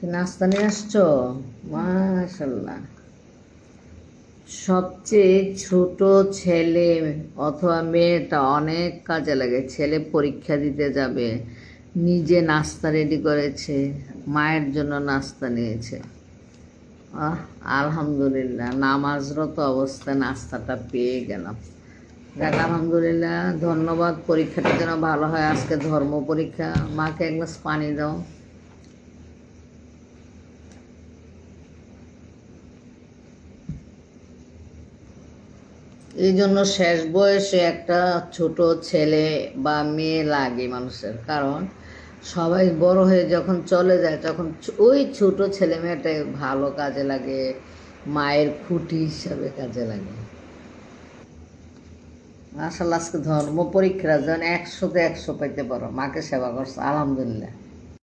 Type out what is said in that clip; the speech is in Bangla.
নাস্তা নিয়ে আসছো? মাশাল্লাহ। সবচেয়ে ছোট ছেলে অথবা মেয়েটা অনেক কাজে লাগে। ছেলে পরীক্ষা দিতে যাবে, নিজে নাস্তা রেডি করেছে, মায়ের জন্য নাস্তা নিয়েছে। আহ, আলহামদুলিল্লাহ, নামাজরত অবস্থায় নাস্তাটা পেয়ে গেলাম। যাক আলহামদুলিল্লাহ, ধন্যবাদ। পরীক্ষাটা যেন ভালো হয়। আজকে ধর্ম পরীক্ষা। মাকে এক গ্লাস পানি দাও। এই জন্য শেষ বয়সে একটা ছোট ছেলে বা মেয়ে লাগে মানুষের, কারণ সবাই বড় হয়ে যখন চলে যায় তখন ওই ছোট ছেলে মেয়েটাই ভালো কাজে লাগে, মায়ের খুঁটি হিসাবে কাজে লাগে। আসলে আজকে ধর্ম পরীক্ষা যেন 100-তে 100 পাইতে পারো, মাকে সেবা করছো, আলহামদুলিল্লাহ।